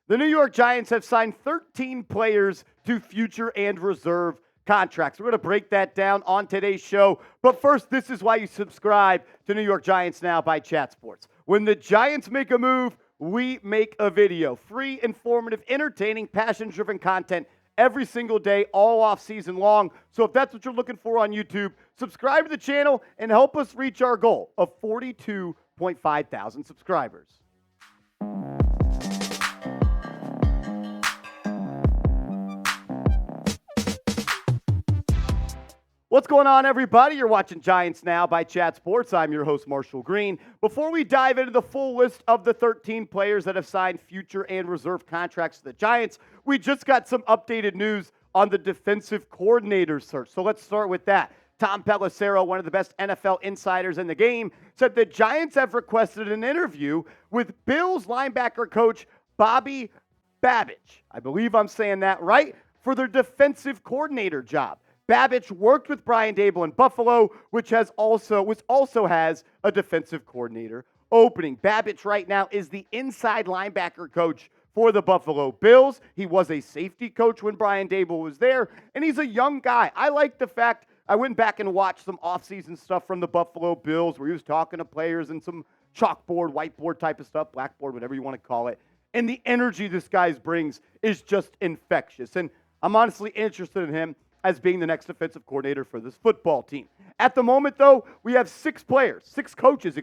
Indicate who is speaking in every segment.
Speaker 1: The New York Giants have signed 13 players to future and reserve contracts. We're going to break that down on today's show. But first, this is why you subscribe to New York Giants Now by Chat Sports. When the Giants make a move, we make a video. Free, informative, entertaining, passion-driven content every single day, all off season long. So if that's what you're looking for on YouTube, subscribe to the channel and help us reach our goal of 42.5 thousand subscribers. What's going on, everybody? You're watching Giants Now by Chat Sports. I'm your host, Marshall Green. Before we dive into the full list of the 13 players that have signed future and reserve contracts to the Giants, we just got some updated news on the defensive coordinator search. So let's start with that. Tom Pelissero, one of the best NFL insiders in the game, said the Giants have requested an interview with Bills linebacker coach Babich. I believe I'm saying that right, for their defensive coordinator job. Babich worked with Brian Daboll in Buffalo, which also has a defensive coordinator opening. Babich right now is the inside linebacker coach for the Buffalo Bills. He was a safety coach when Brian Daboll was there, and he's a young guy. I like the fact I went back and watched some offseason stuff from the Buffalo Bills where he was talking to players and some chalkboard, whiteboard type of stuff, blackboard, whatever you want to call it. And the energy this guy brings is just infectious. And I'm honestly interested in him as being the next defensive coordinator for this football team. At the moment, though, we have six coaches,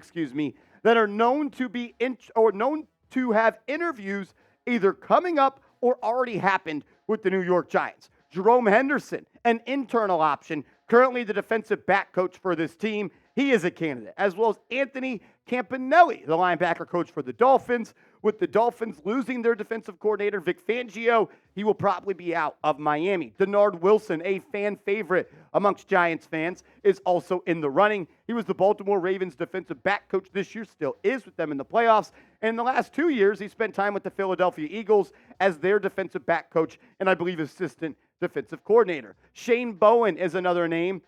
Speaker 1: that are known to have interviews either coming up or already happened with the New York Giants. Jerome Henderson, an internal option, currently the defensive back coach for this team. He is a candidate, as well as Anthony Campanelli, the linebacker coach for the Dolphins. With the Dolphins losing their defensive coordinator, Vic Fangio, he will probably be out of Miami. Denard Wilson, a fan favorite amongst Giants fans, is also in the running. He was the Baltimore Ravens defensive back coach this year, still is with them in the playoffs. And in the last 2 years, he spent time with the Philadelphia Eagles as their defensive back coach and I believe assistant defensive coordinator. Shane Bowen is another name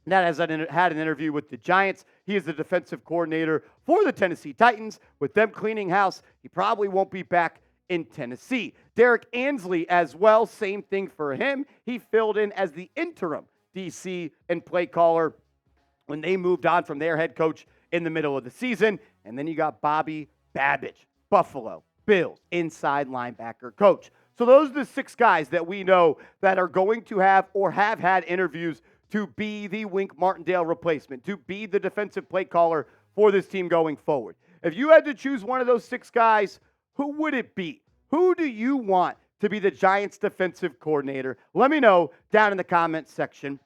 Speaker 1: that has had an interview with the Giants. He is the defensive coordinator for the Tennessee Titans. With them cleaning house, he probably won't be back in Tennessee. Derek Ansley as well, same thing for him. He filled in as the interim DC and play caller when they moved on from their head coach in the middle of the season. And then you got Bobby Babich, Buffalo Bills, inside linebacker coach. So those are the six guys that we know that are going to have or have had interviews to be the Wink Martindale replacement, to be the defensive play caller for this team going forward. If you had to choose one of those six guys, who would it be? Who do you want to be the Giants defensive coordinator? Let me know down in the comments section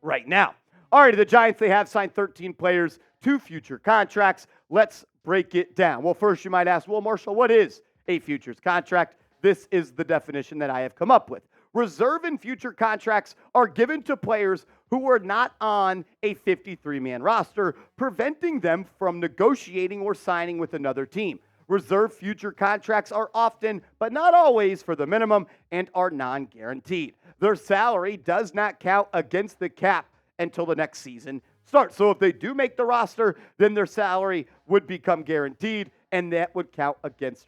Speaker 1: right now. All right, the Giants, they have signed 13 players to future contracts. Let's break it down. Well, first you might ask, well, Marshall, what is a futures contract? This is the definition that I have come up with. Reserve and future contracts are given to players who are not on a 53-man roster, preventing them from negotiating or signing with another team. Reserve future contracts are often, but not always, for the minimum and are non-guaranteed. Their salary does not count against the cap until the next season starts. So if they do make the roster, then their salary would become guaranteed, and that would count against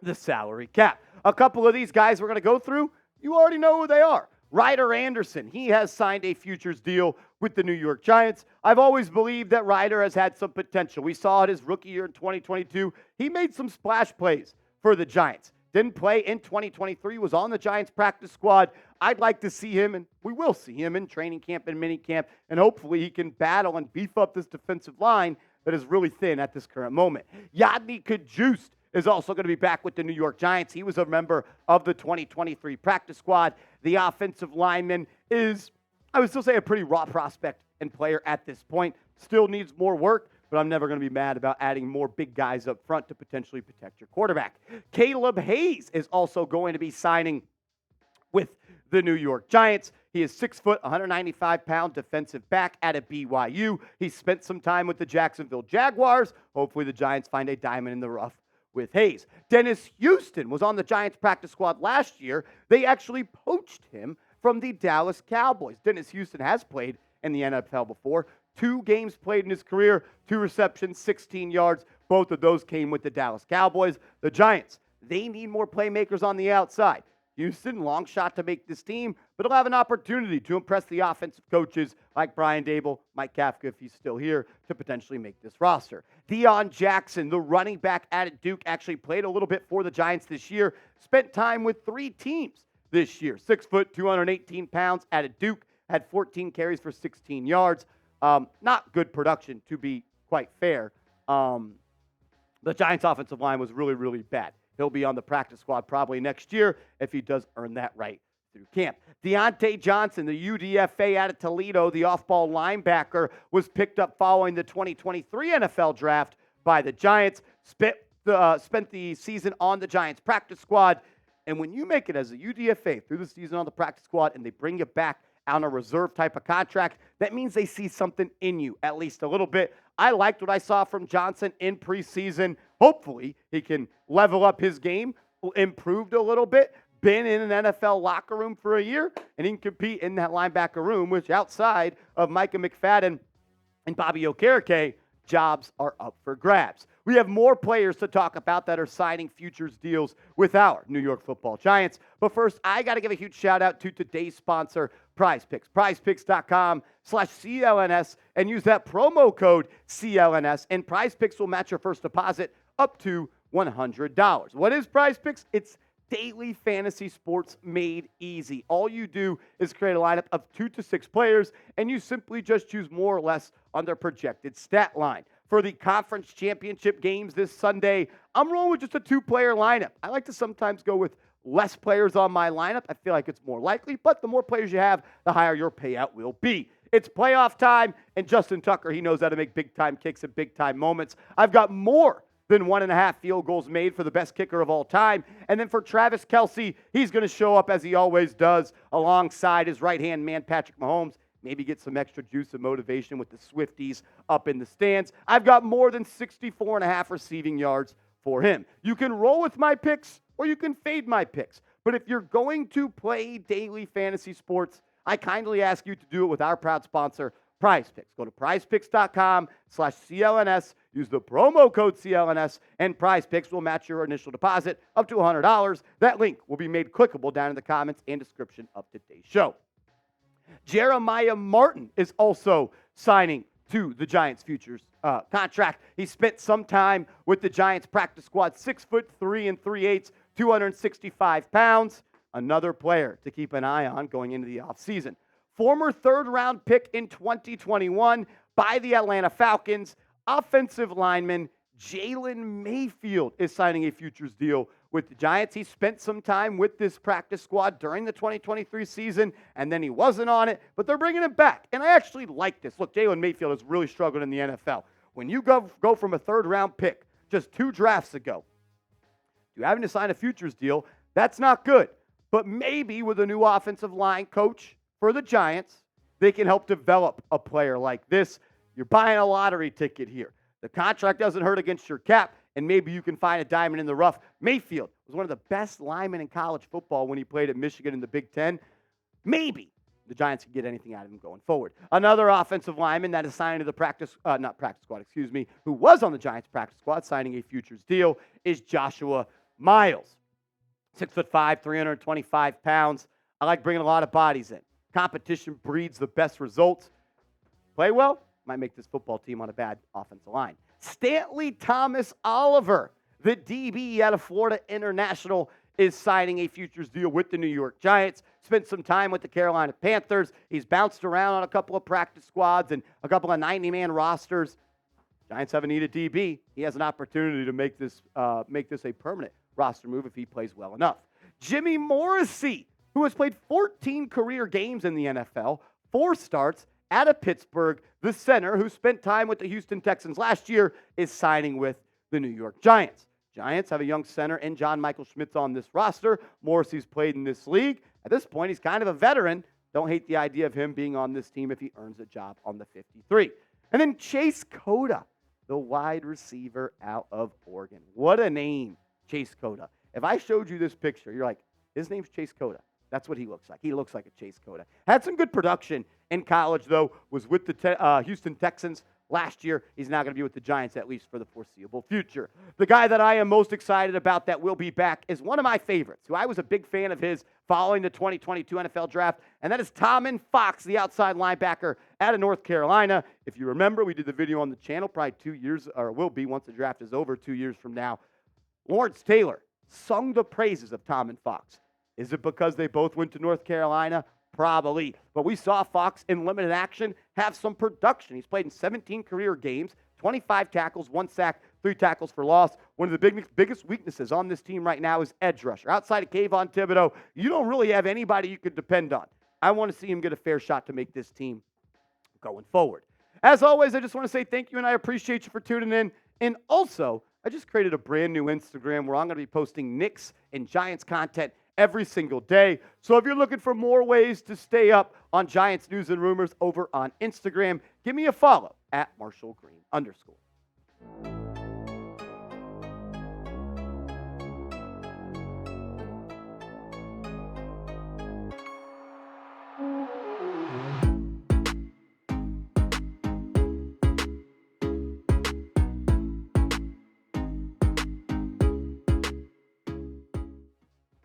Speaker 1: the salary cap. A couple of these guys we're going to go through, you already know who they are. Ryder Anderson, he has signed a futures deal with the New York Giants. I've always believed that Ryder has had some potential. We saw it his rookie year in 2022. He made some splash plays for the Giants. Didn't play in 2023, was on the Giants practice squad. I'd like to see him, and we will see him in training camp and mini camp, and hopefully he can battle and beef up this defensive line that is really thin at this current moment. Yodny Cajuste is also going to be back with the New York Giants. He was a member of the 2023 practice squad. The offensive lineman is, I would still say, a pretty raw prospect and player at this point. Still needs more work, but I'm never going to be mad about adding more big guys up front to potentially protect your quarterback. Kaleb Hayes is also going to be signing with the New York Giants. He is 6 foot, 195-pound defensive back out of BYU. He spent some time with the Jacksonville Jaguars. Hopefully the Giants find a diamond in the rough with Hayes. Dennis Houston was on the Giants practice squad last year. They actually poached him from the Dallas Cowboys. Dennis Houston has played in the NFL before. 2 games played in his career, 2 receptions, 16 yards. Both of those came with the Dallas Cowboys. The Giants, They need more playmakers on the outside. Houston, long shot to make this team, but he'll have an opportunity to impress the offensive coaches like Brian Daboll, Mike Kafka, if he's still here, to potentially make this roster. Deon Jackson, the running back at Duke, actually played a little bit for the Giants this year, spent time with 3 teams this year. 6 foot, 218 pounds at Duke, had 14 carries for 16 yards. Not good production, to be quite fair. The Giants' offensive line was really, really bad. He'll be on the practice squad probably next year if he does earn that right through camp. Dyontae Johnson, the UDFA out of Toledo, the off-ball linebacker, was picked up following the 2023 NFL draft by the Giants. Spent the season on the Giants practice squad. And when you make it as a UDFA through the season on the practice squad and they bring you back on a reserve type of contract, that means they see something in you, at least a little bit. I liked what I saw from Johnson in preseason. Hopefully, he can level up his game, improved a little bit, been in an NFL locker room for a year, and he can compete in that linebacker room, which outside of Micah McFadden and Bobby Okereke, jobs are up for grabs. We have more players to talk about that are signing futures deals with our New York Football Giants. But first, I got to give a huge shout out to today's sponsor, Prize Picks. PrizePicks.com/CLNS and use that promo code CLNS, and Prize Picks will match your first deposit up to $100. What is Prize Picks? It's daily fantasy sports made easy. All you do is create a lineup of 2 to 6 players, and you simply just choose more or less on their projected stat line. For the conference championship games this Sunday, I'm rolling with just a 2-player lineup. I like to sometimes go with less players on my lineup. I feel like it's more likely, but the more players you have, the higher your payout will be. It's playoff time, and Justin Tucker, he knows how to make big-time kicks at big-time moments. I've got more than 1.5 field goals made for the best kicker of all time. And then for Travis Kelce, he's going to show up as he always does alongside his right-hand man, Patrick Mahomes. Maybe get some extra juice and motivation with the Swifties up in the stands. I've got more than 64.5 receiving yards for him. You can roll with my picks or you can fade my picks. But if you're going to play daily fantasy sports, I kindly ask you to do it with our proud sponsor, Prize Picks. Go to prizepicks.com/CLNS. Use the promo code CLNS, and Prize Picks will match your initial deposit up to $100. That link will be made clickable down in the comments and description of today's show. Jeremiah Martin is also signing to the Giants futures contract. He spent some time with the Giants practice squad, 6'3" and 3/8", 265 pounds. Another player to keep an eye on going into the offseason. Former third-round pick in 2021 by the Atlanta Falcons, offensive lineman Jalen Mayfield is signing a futures deal with the Giants. He spent some time with this practice squad during the 2023 season, and then he wasn't on it, but they're bringing him back. And I actually like this. Look, Jalen Mayfield has really struggled in the NFL. When you go from a third-round pick just 2 drafts ago to having to sign a futures deal, that's not good. But maybe with a new offensive line coach for the Giants, they can help develop a player like this. You're buying a lottery ticket here. The contract doesn't hurt against your cap, and maybe you can find a diamond in the rough. Mayfield was one of the best linemen in college football when he played at Michigan in the Big Ten. Maybe the Giants can get anything out of him going forward. Another offensive lineman that is signed to the who was on the Giants practice squad signing a futures deal is Joshua Miles. 6'5", 325 pounds. I like bringing a lot of bodies in. Competition breeds the best results. Play well, might make this football team on a bad offensive line. Stantley Thomas-Oliver, the DB out of Florida International, is signing a futures deal with the New York Giants. Spent some time with the Carolina Panthers. He's bounced around on a couple of practice squads and a couple of 90-man rosters. Giants have a need a DB. He has an opportunity to make this a permanent roster move if he plays well enough. Jimmy Morrissey, who has played 14 career games in the NFL, 4 starts out of Pittsburgh, the center who spent time with the Houston Texans last year, is signing with the New York Giants. Giants have a young center and John Michael Schmitz on this roster. Morrissey's played in this league. At this point, he's kind of a veteran. Don't hate the idea of him being on this team if he earns a job on the 53. And then Chase Cota, the wide receiver out of Oregon. What a name, Chase Cota. If I showed you this picture, you're like, his name's Chase Cota. That's what he looks like. He looks like a Chase Cota. Had some good production in college, though. Was with the Houston Texans last year. He's not going to be with the Giants, at least for the foreseeable future. The guy that I am most excited about that will be back is one of my favorites, who I was a big fan of his following the 2022 NFL Draft, and that is Tomon Fox, the outside linebacker out of North Carolina. If you remember, we did the video on the channel probably 2 years, or will be once the draft is over, 2 years from now. Lawrence Taylor sung the praises of Tomon Fox. Is it because they both went to North Carolina? Probably. But we saw Fox in limited action have some production. He's played in 17 career games, 25 tackles, 1 sack, 3 tackles for loss. One of the biggest weaknesses on this team right now is edge rusher. Outside of Kayvon Thibodeau, you don't really have anybody you could depend on. I want to see him get a fair shot to make this team going forward. As always, I just want to say thank you, and I appreciate you for tuning in. And also, I just created a brand new Instagram where I'm going to be posting Knicks and Giants content every single day. So if you're looking for more ways to stay up on Giants news and rumors over on Instagram, give me a follow at @MarshallGreen_.